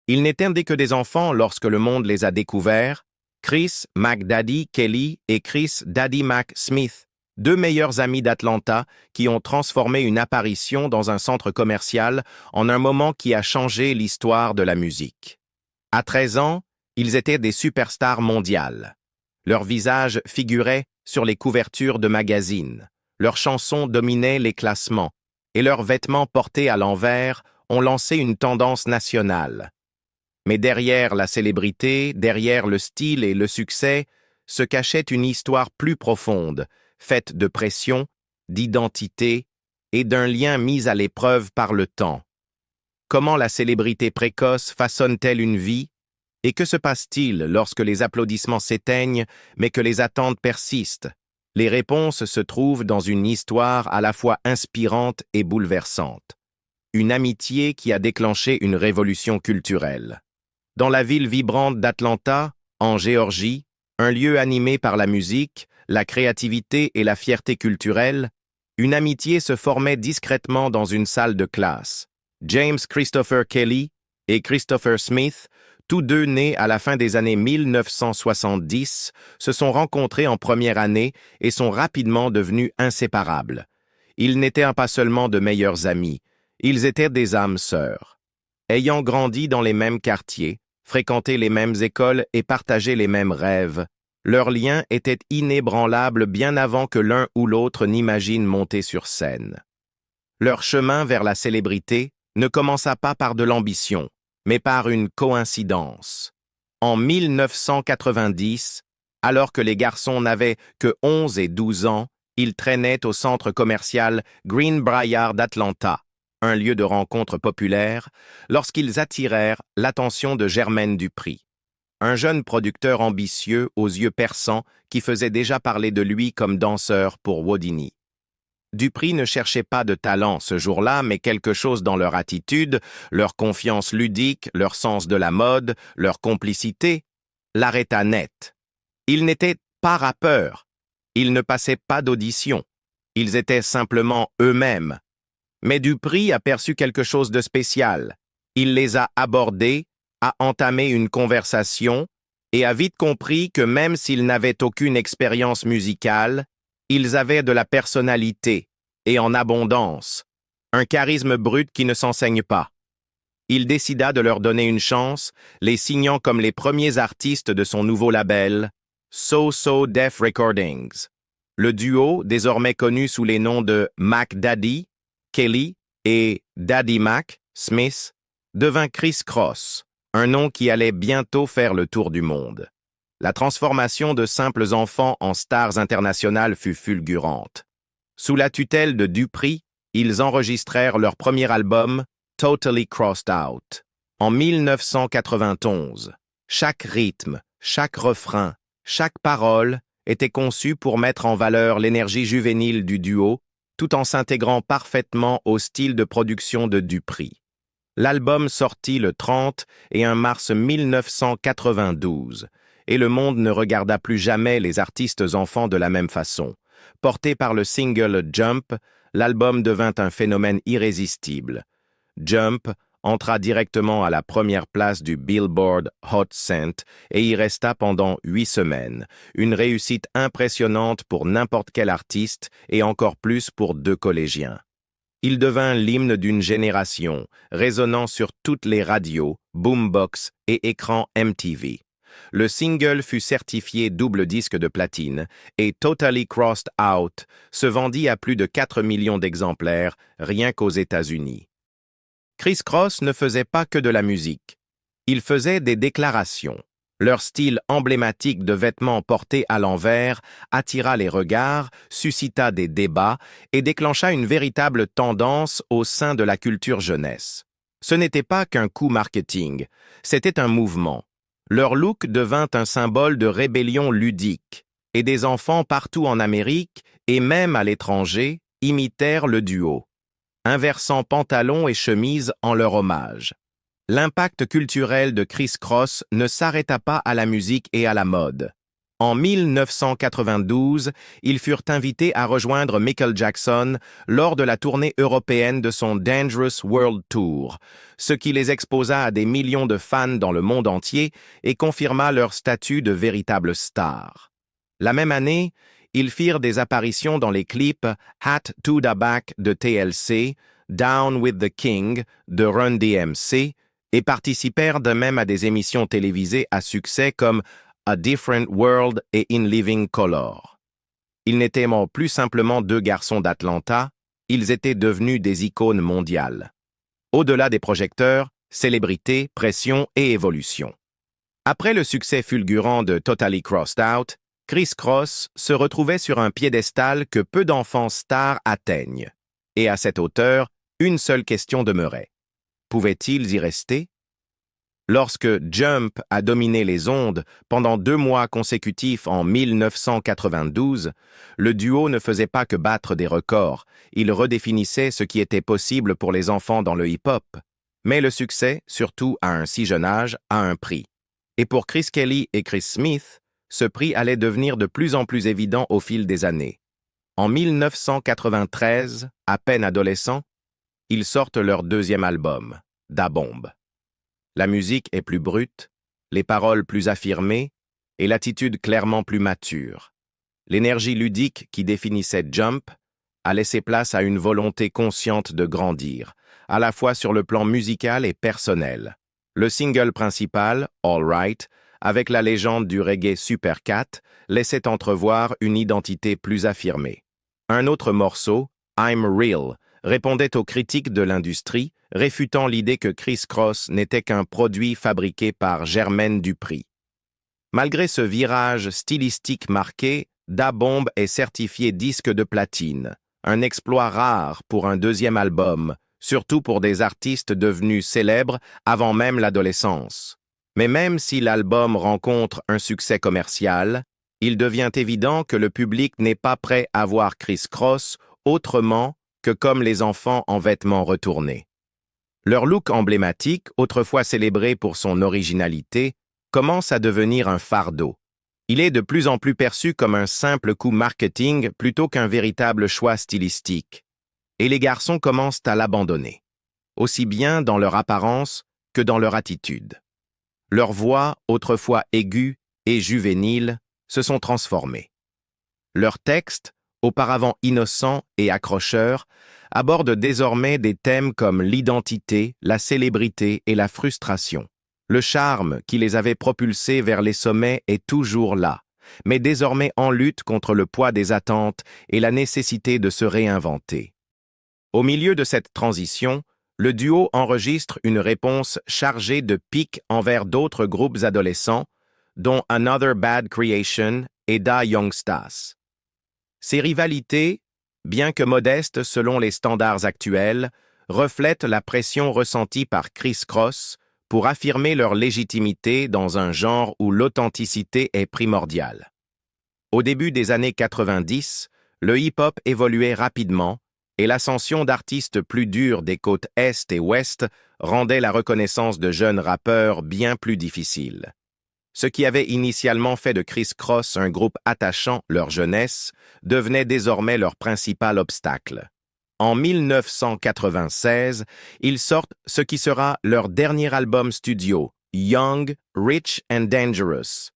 Ils n'étaient que des enfants lorsque le monde les a découverts, Chris McDaddy Kelly et Chris Daddy Mac Smith, deux meilleurs amis d'Atlanta qui ont transformé une apparition dans un centre commercial en un moment qui a changé l'histoire de la musique. À 13 ans, ils étaient des superstars mondiales. Leurs visages figuraient sur les couvertures de magazines, leurs chansons dominaient les classements, et leurs vêtements portés à l'envers ont lancé une tendance nationale. Mais derrière la célébrité, derrière le style et le succès, se cachait une histoire plus profonde, faite de pression, d'identité et d'un lien mis à l'épreuve par le temps. Comment la célébrité précoce façonne-t-elle une vie? Et que se passe-t-il lorsque les applaudissements s'éteignent, mais que les attentes persistent? Les réponses se trouvent dans une histoire à la fois inspirante et bouleversante. Une amitié qui a déclenché une révolution culturelle. Dans la ville vibrante d'Atlanta, en Géorgie, un lieu animé par la musique, la créativité et la fierté culturelle, une amitié se formait discrètement dans une salle de classe. James Christopher Kelly et Christopher Smith, tous deux nés à la fin des années 1970, se sont rencontrés en première année et sont rapidement devenus inséparables. Ils n'étaient pas seulement de meilleurs amis, ils étaient des âmes sœurs. Ayant grandi dans les mêmes quartiers, fréquenté les mêmes écoles et partagé les mêmes rêves, leur lien était inébranlable bien avant que l'un ou l'autre n'imagine monter sur scène. Leur chemin vers la célébrité ne commença pas par de l'ambition, mais par une coïncidence. En 1990, alors que les garçons n'avaient que 11 et 12 ans, ils traînaient au centre commercial Greenbrier d'Atlanta, un lieu de rencontre populaire, lorsqu'ils attirèrent l'attention de Jermaine Dupri, un jeune producteur ambitieux aux yeux perçants qui faisait déjà parler de lui comme danseur pour Whodini. Dupri ne cherchait pas de talent ce jour-là, mais quelque chose dans leur attitude, leur confiance ludique, leur sens de la mode, leur complicité, l'arrêta net. Ils n'étaient pas rappeurs, ils ne passaient pas d'audition, ils étaient simplement eux-mêmes. Mais Dupri aperçut quelque chose de spécial. Il les a abordés, a entamé une conversation et a vite compris que même s'ils n'avaient aucune expérience musicale, ils avaient de la personnalité, et en abondance, un charisme brut qui ne s'enseigne pas. Il décida de leur donner une chance, les signant comme les premiers artistes de son nouveau label, So So Def Recordings. Le duo, désormais connu sous les noms de Mac Daddy, Kelly et Daddy Mac Smith, devint Criss Cross, un nom qui allait bientôt faire le tour du monde. La transformation de simples enfants en stars internationales fut fulgurante. Sous la tutelle de Dupri, ils enregistrèrent leur premier album, Totally Crossed Out, en 1991. Chaque rythme, chaque refrain, chaque parole était conçu pour mettre en valeur l'énergie juvénile du duo, tout en s'intégrant parfaitement au style de production de Dupri. L'album sortit le 30 et 1 mars 1992, et le monde ne regarda plus jamais les artistes enfants de la même façon. Porté par le single Jump, l'album devint un phénomène irrésistible. Jump entra directement à la première place du Billboard Hot 100 et y resta pendant 8 semaines, une réussite impressionnante pour n'importe quel artiste et encore plus pour deux collégiens. Il devint l'hymne d'une génération, résonnant sur toutes les radios, boombox et écrans MTV. Le single fut certifié double disque de platine et Totally Crossed Out se vendit à plus de 4 millions d'exemplaires rien qu'aux États-Unis. Criss Cross ne faisait pas que de la musique. Il faisait des déclarations. Leur style emblématique de vêtements portés à l'envers attira les regards, suscita des débats et déclencha une véritable tendance au sein de la culture jeunesse. Ce n'était pas qu'un coup marketing, c'était un mouvement. Leur look devint un symbole de rébellion ludique, et des enfants partout en Amérique, et même à l'étranger, imitèrent le duo, inversant pantalons et chemises en leur hommage. L'impact culturel de Criss Cross ne s'arrêta pas à la musique et à la mode. En 1992, ils furent invités à rejoindre Michael Jackson lors de la tournée européenne de son Dangerous World Tour, ce qui les exposa à des millions de fans dans le monde entier et confirma leur statut de véritables stars. La même année, ils firent des apparitions dans les clips Hat to the Back de TLC, Down with the King de Run DMC et participèrent de même à des émissions télévisées à succès comme A Different World et In Living Color. Ils n'étaient plus simplement deux garçons d'Atlanta, ils étaient devenus des icônes mondiales. Au-delà des projecteurs, célébrité, pression et évolution. Après le succès fulgurant de Totally Crossed Out, Kris Kross se retrouvait sur un piédestal que peu d'enfants stars atteignent. Et à cette hauteur, une seule question demeurait. Pouvaient-ils y rester? Lorsque Jump a dominé les ondes pendant 2 mois consécutifs en 1992, le duo ne faisait pas que battre des records, il redéfinissait ce qui était possible pour les enfants dans le hip-hop. Mais le succès, surtout à un si jeune âge, a un prix. Et pour Chris Kelly et Chris Smith, ce prix allait devenir de plus en plus évident au fil des années. En 1993, à peine adolescents, ils sortent leur deuxième album, Da Bomb. La musique est plus brute, les paroles plus affirmées et l'attitude clairement plus mature. L'énergie ludique qui définissait Jump a laissé place à une volonté consciente de grandir, à la fois sur le plan musical et personnel. Le single principal, All Right, avec la légende du reggae Supercat, laissait entrevoir une identité plus affirmée. Un autre morceau, I'm Real, répondait aux critiques de l'industrie, réfutant l'idée que Kris Kross n'était qu'un produit fabriqué par Jermaine Dupri. Malgré ce virage stylistique marqué, Da Bomb est certifié disque de platine, un exploit rare pour un deuxième album, surtout pour des artistes devenus célèbres avant même l'adolescence. Mais même si l'album rencontre un succès commercial, il devient évident que le public n'est pas prêt à voir Kris Kross autrement que comme les enfants en vêtements retournés. Leur look emblématique, autrefois célébré pour son originalité, commence à devenir un fardeau. Il est de plus en plus perçu comme un simple coup marketing plutôt qu'un véritable choix stylistique. Et les garçons commencent à l'abandonner, aussi bien dans leur apparence que dans leur attitude. Leurs voix, autrefois aiguës et juvéniles, se sont transformées. Leurs textes, auparavant innocents et accrocheurs, abordent désormais des thèmes comme l'identité, la célébrité et la frustration. Le charme qui les avait propulsés vers les sommets est toujours là, mais désormais en lutte contre le poids des attentes et la nécessité de se réinventer. Au milieu de cette transition, le duo enregistre une réponse chargée de piques envers d'autres groupes adolescents, dont Another Bad Creation et Da Youngstas. Ces rivalités, bien que modestes selon les standards actuels, reflètent la pression ressentie par Kris Kross pour affirmer leur légitimité dans un genre où l'authenticité est primordiale. Au début des années 90, le hip-hop évoluait rapidement et l'ascension d'artistes plus durs des côtes Est et Ouest rendait la reconnaissance de jeunes rappeurs bien plus difficile. Ce qui avait initialement fait de Kris Kross un groupe attachant leur jeunesse devenait désormais leur principal obstacle. En 1996, ils sortent ce qui sera leur dernier album studio, Young, Rich and Dangerous.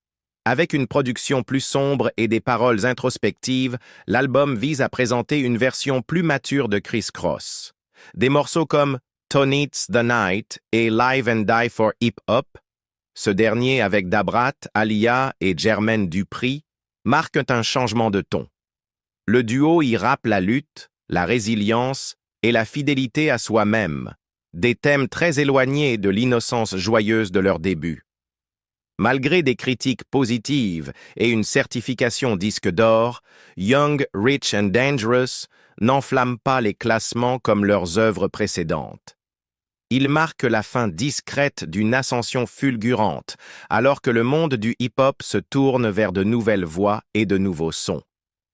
Avec une production plus sombre et des paroles introspectives, l'album vise à présenter une version plus mature de Kris Kross. Des morceaux comme Tonight's the Night et Live and Die for Hip Hop, ce dernier avec Dabrat, Aaliyah et Jermaine Dupri, marquent un changement de ton. Le duo y rappe la lutte, la résilience et la fidélité à soi-même, des thèmes très éloignés de l'innocence joyeuse de leur début. Malgré des critiques positives et une certification disque d'or, Young, Rich and Dangerous n'enflamme pas les classements comme leurs œuvres précédentes. Il marque la fin discrète d'une ascension fulgurante, alors que le monde du hip-hop se tourne vers de nouvelles voix et de nouveaux sons.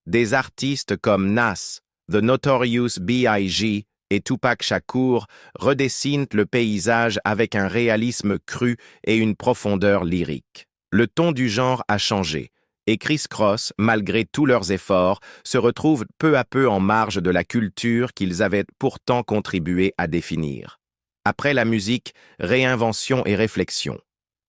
Des artistes comme Nas, The Notorious B.I.G. et Tupac Shakur redessinent le paysage avec un réalisme cru et une profondeur lyrique. Le ton du genre a changé, et Chris Cross, malgré tous leurs efforts, se retrouvent peu à peu en marge de la culture qu'ils avaient pourtant contribué à définir. Après la musique, réinvention et réflexion.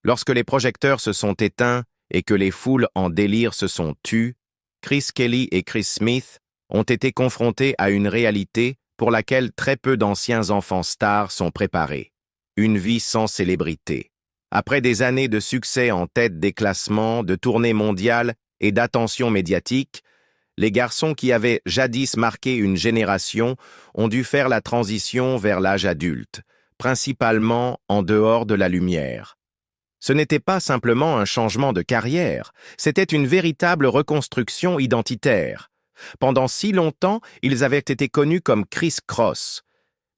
Lorsque les projecteurs se sont éteints et que les foules en délire se sont tues, Chris Kelly et Chris Smith ont été confrontés à une réalité pour laquelle très peu d'anciens enfants stars sont préparés. Une vie sans célébrité. Après des années de succès en tête des classements, de tournées mondiales et d'attention médiatique, les garçons qui avaient jadis marqué une génération ont dû faire la transition vers l'âge adulte, principalement en dehors de la lumière. Ce n'était pas simplement un changement de carrière, c'était une véritable reconstruction identitaire. Pendant si longtemps, ils avaient été connus comme Chris Cross.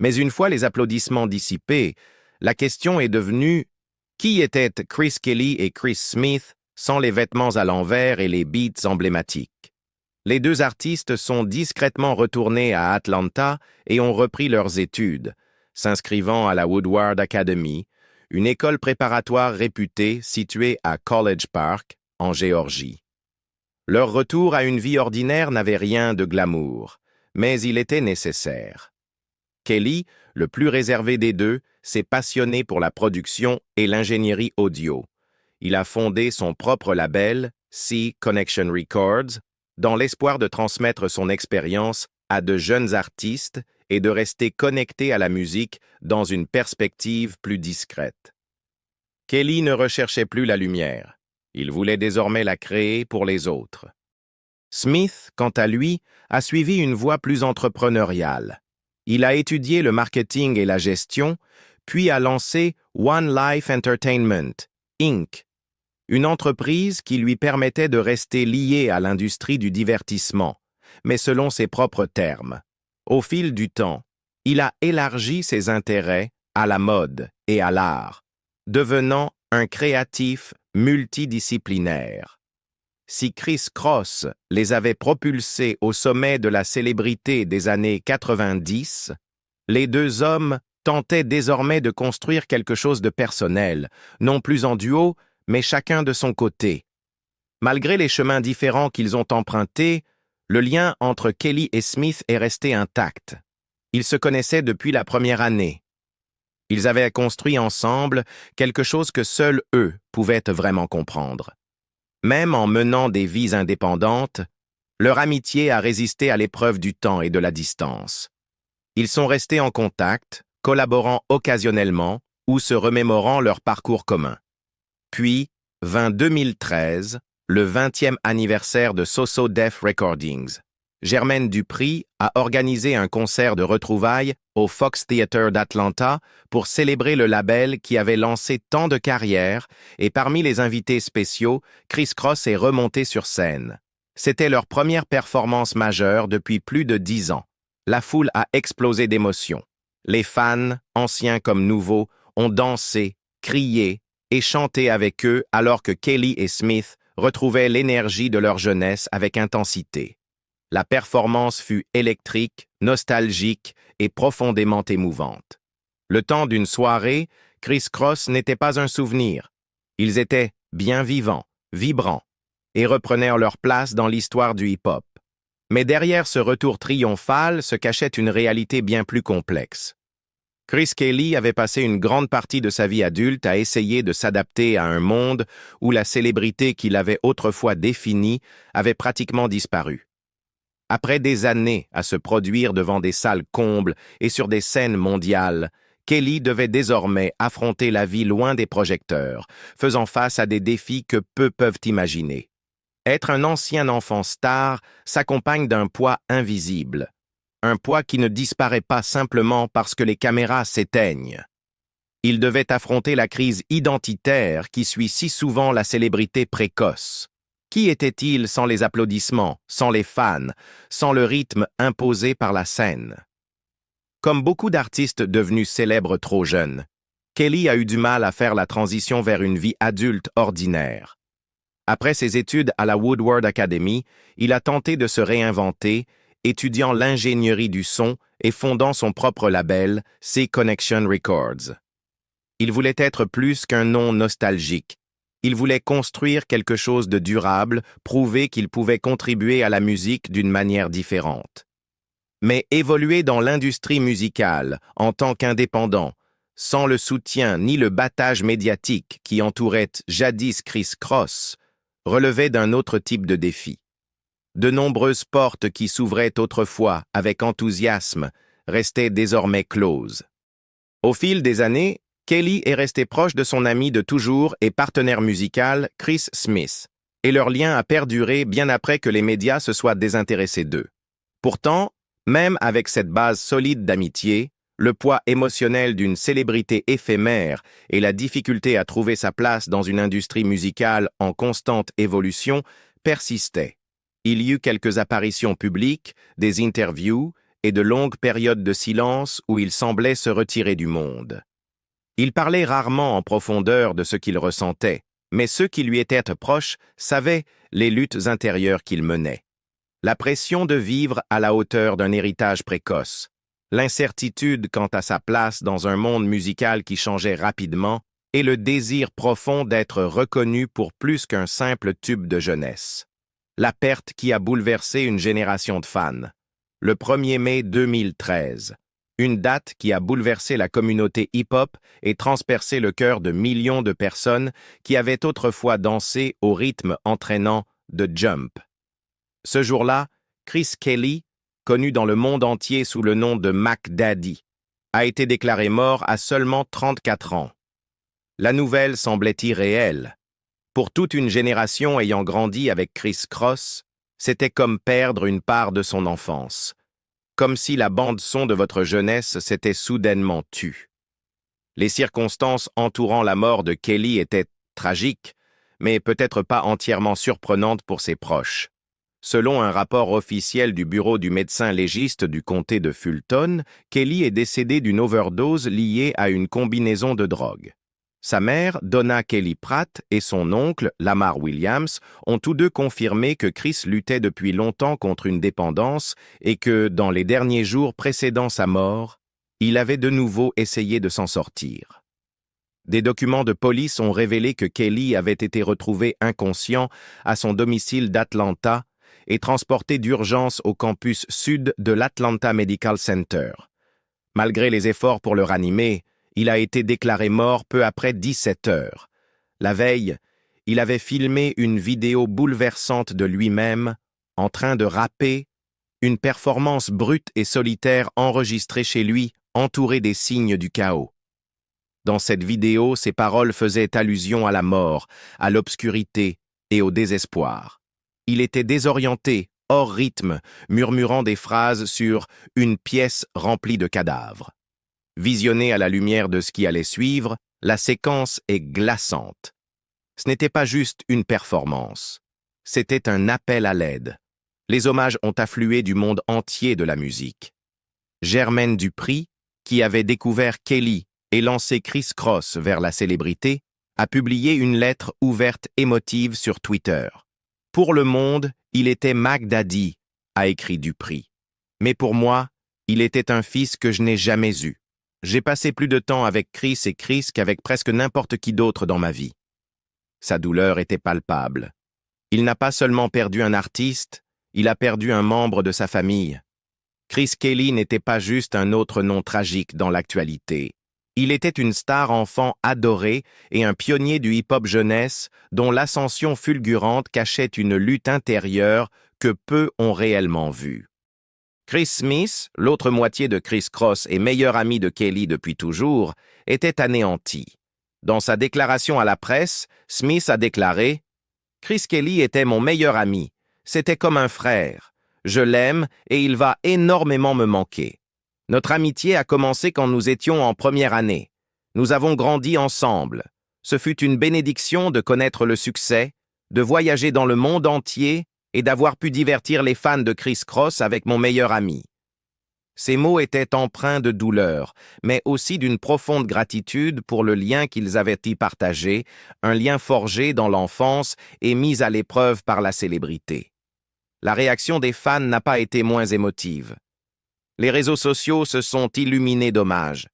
Mais une fois les applaudissements dissipés, la question est devenue « Qui étaient Chris Kelly et Chris Smith sans les vêtements à l'envers et les beats emblématiques ?» Les deux artistes sont discrètement retournés à Atlanta et ont repris leurs études, s'inscrivant à la Woodward Academy, une école préparatoire réputée située à College Park, en Géorgie. Leur retour à une vie ordinaire n'avait rien de glamour, mais il était nécessaire. Kelly, le plus réservé des deux, s'est passionné pour la production et l'ingénierie audio. Il a fondé son propre label, C Connection Records, dans l'espoir de transmettre son expérience à de jeunes artistes et de rester connecté à la musique dans une perspective plus discrète. Kelly ne recherchait plus la lumière. Il voulait désormais la créer pour les autres. Smith, quant à lui, a suivi une voie plus entrepreneuriale. Il a étudié le marketing et la gestion, puis a lancé One Life Entertainment, Inc., une entreprise qui lui permettait de rester lié à l'industrie du divertissement, mais selon ses propres termes. Au fil du temps, il a élargi ses intérêts à la mode et à l'art, devenant un créatif multidisciplinaire. Si Chris Cross les avait propulsés au sommet de la célébrité des années 90, les deux hommes tentaient désormais de construire quelque chose de personnel, non plus en duo, mais chacun de son côté. Malgré les chemins différents qu'ils ont empruntés, le lien entre Kelly et Smith est resté intact. Ils se connaissaient depuis la première année. Ils avaient construit ensemble quelque chose que seuls eux pouvaient vraiment comprendre. Même en menant des vies indépendantes, leur amitié a résisté à l'épreuve du temps et de la distance. Ils sont restés en contact, collaborant occasionnellement ou se remémorant leur parcours commun. Puis, vint 2013, le 20e anniversaire de So-So Def Recordings. Germaine Dupri a organisé un concert de retrouvailles au Fox Theatre d'Atlanta pour célébrer le label qui avait lancé tant de carrières et parmi les invités spéciaux, Chris Cross est remonté sur scène. C'était leur première performance majeure depuis plus de 10 ans. La foule a explosé d'émotion. Les fans, anciens comme nouveaux, ont dansé, crié et chanté avec eux alors que Kelly et Smith retrouvaient l'énergie de leur jeunesse avec intensité. La performance fut électrique, nostalgique et profondément émouvante. Le temps d'une soirée, Chris Cross n'était pas un souvenir. Ils étaient bien vivants, vibrants, et reprenèrent leur place dans l'histoire du hip-hop. Mais derrière ce retour triomphal se cachait une réalité bien plus complexe. Chris Kelly avait passé une grande partie de sa vie adulte à essayer de s'adapter à un monde où la célébrité qu'il avait autrefois définie avait pratiquement disparu. Après des années à se produire devant des salles combles et sur des scènes mondiales, Kelly devait désormais affronter la vie loin des projecteurs, faisant face à des défis que peu peuvent imaginer. Être un ancien enfant star s'accompagne d'un poids invisible, un poids qui ne disparaît pas simplement parce que les caméras s'éteignent. Il devait affronter la crise identitaire qui suit si souvent la célébrité précoce. Qui était-il sans les applaudissements, sans les fans, sans le rythme imposé par la scène? Comme beaucoup d'artistes devenus célèbres trop jeunes, Kelly a eu du mal à faire la transition vers une vie adulte ordinaire. Après ses études à la Woodward Academy, il a tenté de se réinventer, étudiant l'ingénierie du son et fondant son propre label, C Connection Records. Il voulait être plus qu'un nom nostalgique. Il voulait construire quelque chose de durable, prouver qu'il pouvait contribuer à la musique d'une manière différente. Mais évoluer dans l'industrie musicale, en tant qu'indépendant, sans le soutien ni le battage médiatique qui entourait jadis Chris Cross, relevait d'un autre type de défi. De nombreuses portes qui s'ouvraient autrefois avec enthousiasme restaient désormais closes. Au fil des années, Kelly est resté proche de son ami de toujours et partenaire musical Chris Smith, et leur lien a perduré bien après que les médias se soient désintéressés d'eux. Pourtant, même avec cette base solide d'amitié, le poids émotionnel d'une célébrité éphémère et la difficulté à trouver sa place dans une industrie musicale en constante évolution persistaient. Il y eut quelques apparitions publiques, des interviews et de longues périodes de silence où il semblait se retirer du monde. Il parlait rarement en profondeur de ce qu'il ressentait, mais ceux qui lui étaient proches savaient les luttes intérieures qu'il menait. La pression de vivre à la hauteur d'un héritage précoce, l'incertitude quant à sa place dans un monde musical qui changeait rapidement et le désir profond d'être reconnu pour plus qu'un simple tube de jeunesse. La perte qui a bouleversé une génération de fans. Le 1er mai 2013. Une date qui a bouleversé la communauté hip-hop et transpercé le cœur de millions de personnes qui avaient autrefois dansé au rythme entraînant de Jump. Ce jour-là, Chris Kelly, connu dans le monde entier sous le nom de Mac Daddy, a été déclaré mort à seulement 34 ans. La nouvelle semblait irréelle. Pour toute une génération ayant grandi avec Chris Cross, c'était comme perdre une part de son enfance. Comme si la bande-son de votre jeunesse s'était soudainement tue. Les circonstances entourant la mort de Kelly étaient tragiques, mais peut-être pas entièrement surprenantes pour ses proches. Selon un rapport officiel du bureau du médecin légiste du comté de Fulton, Kelly est décédé d'une overdose liée à une combinaison de drogues. Sa mère, Donna Kelly Pratt, et son oncle, Lamar Williams, ont tous deux confirmé que Chris luttait depuis longtemps contre une dépendance et que, dans les derniers jours précédant sa mort, il avait de nouveau essayé de s'en sortir. Des documents de police ont révélé que Kelly avait été retrouvé inconscient à son domicile d'Atlanta et transporté d'urgence au campus sud de l'Atlanta Medical Center. Malgré les efforts pour le ranimer, il a été déclaré mort peu après 17 heures. La veille, il avait filmé une vidéo bouleversante de lui-même, en train de rapper, une performance brute et solitaire enregistrée chez lui, entourée des signes du chaos. Dans cette vidéo, ses paroles faisaient allusion à la mort, à l'obscurité et au désespoir. Il était désorienté, hors rythme, murmurant des phrases sur « une pièce remplie de cadavres ». Visionnée à la lumière de ce qui allait suivre, la séquence est glaçante. Ce n'était pas juste une performance. C'était un appel à l'aide. Les hommages ont afflué du monde entier de la musique. Jermaine Dupri, qui avait découvert Kelly et lancé Chris Cross vers la célébrité, a publié une lettre ouverte émotive sur Twitter. « Pour le monde, il était Mac Daddy », a écrit Dupri. « Mais pour moi, il était un fils que je n'ai jamais eu. J'ai passé plus de temps avec Chris qu'avec presque n'importe qui d'autre dans ma vie. » Sa douleur était palpable. Il n'a pas seulement perdu un artiste, il a perdu un membre de sa famille. Chris Kelly n'était pas juste un autre nom tragique dans l'actualité. Il était une star enfant adorée et un pionnier du hip-hop jeunesse dont l'ascension fulgurante cachait une lutte intérieure que peu ont réellement vue. Chris Smith, l'autre moitié de Chris Cross et meilleur ami de Kelly depuis toujours, était anéanti. Dans sa déclaration à la presse, Smith a déclaré « Chris Kelly était mon meilleur ami. C'était comme un frère. Je l'aime et il va énormément me manquer. Notre amitié a commencé quand nous étions en première année. Nous avons grandi ensemble. Ce fut une bénédiction de connaître le succès, de voyager dans le monde entier et d'avoir pu divertir les fans de Chris Cross avec mon meilleur ami. » Ces mots étaient empreints de douleur, mais aussi d'une profonde gratitude pour le lien qu'ils avaient y partagé, un lien forgé dans l'enfance et mis à l'épreuve par la célébrité. La réaction des fans n'a pas été moins émotive. Les réseaux sociaux se sont illuminés d'hommages.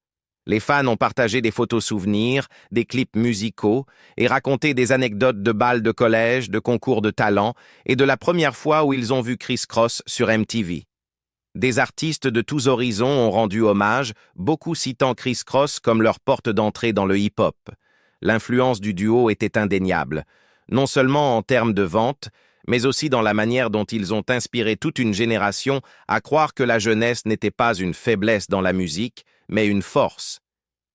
Les fans ont partagé des photos souvenirs, des clips musicaux et raconté des anecdotes de balles de collège, de concours de talent et de la première fois où ils ont vu Kris Kross sur MTV. Des artistes de tous horizons ont rendu hommage, beaucoup citant Kris Kross comme leur porte d'entrée dans le hip-hop. L'influence du duo était indéniable, non seulement en termes de vente, mais aussi dans la manière dont ils ont inspiré toute une génération à croire que la jeunesse n'était pas une faiblesse dans la musique, mais une force.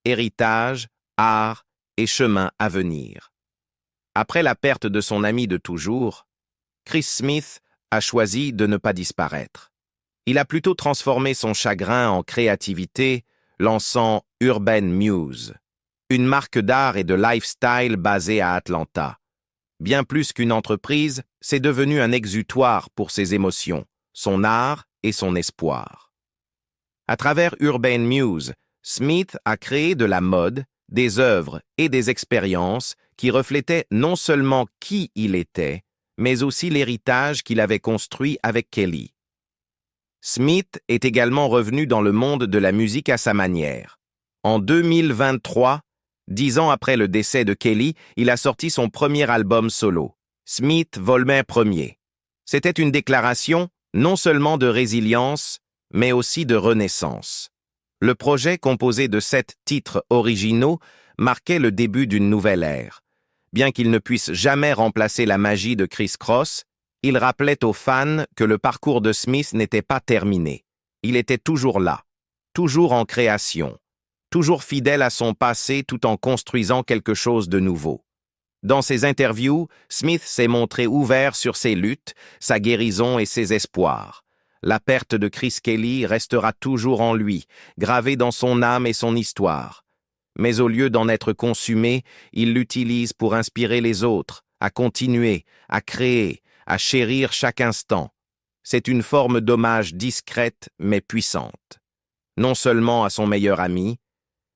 Héritage, art et chemin à venir. Après la perte de son ami de toujours, Chris Smith a choisi de ne pas disparaître. Il a plutôt transformé son chagrin en créativité, lançant Urban Muse, une marque d'art et de lifestyle basée à Atlanta. Bien plus qu'une entreprise, c'est devenu un exutoire pour ses émotions, son art et son espoir. À travers Urban Muse, Smith a créé de la mode, des œuvres et des expériences qui reflétaient non seulement qui il était, mais aussi l'héritage qu'il avait construit avec Kelly. Smith est également revenu dans le monde de la musique à sa manière. En 2023, 10 ans après le décès de Kelly, il a sorti son premier album solo, Smith Volume 1er. C'était une déclaration non seulement de résilience, mais aussi de renaissance. Le projet, composé de 7 titres originaux, marquait le début d'une nouvelle ère. Bien qu'il ne puisse jamais remplacer la magie de Kris Kross, il rappelait aux fans que le parcours de Smith n'était pas terminé. Il était toujours là, toujours en création, toujours fidèle à son passé tout en construisant quelque chose de nouveau. Dans ses interviews, Smith s'est montré ouvert sur ses luttes, sa guérison et ses espoirs. La perte de Chris Kelly restera toujours en lui, gravée dans son âme et son histoire. Mais au lieu d'en être consumé, il l'utilise pour inspirer les autres, à continuer, à créer, à chérir chaque instant. C'est une forme d'hommage discrète mais puissante. Non seulement à son meilleur ami,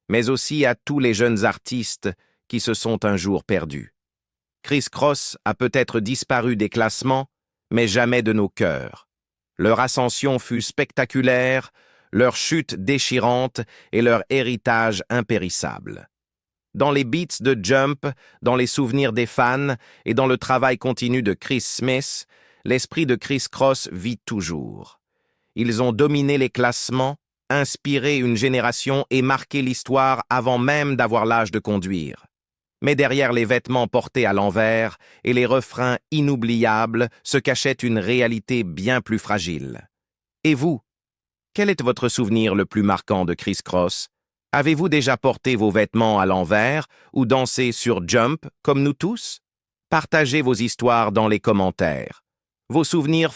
mais aussi à tous les jeunes artistes qui se sont un jour perdus. Kris Kross a peut-être disparu des classements, mais jamais de nos cœurs. Leur ascension fut spectaculaire, leur chute déchirante et leur héritage impérissable. Dans les beats de Jump, dans les souvenirs des fans et dans le travail continu de Chris Smith, l'esprit de Kris Kross vit toujours. Ils ont dominé les classements, inspiré une génération et marqué l'histoire avant même d'avoir l'âge de conduire. Mais derrière les vêtements portés à l'envers et les refrains inoubliables se cachait une réalité bien plus fragile. Et vous, quel est votre souvenir le plus marquant de Kris Kross? Avez-vous déjà porté vos vêtements à l'envers ou dansé sur Jump comme nous tous? Partagez vos histoires dans les commentaires. Vos souvenirs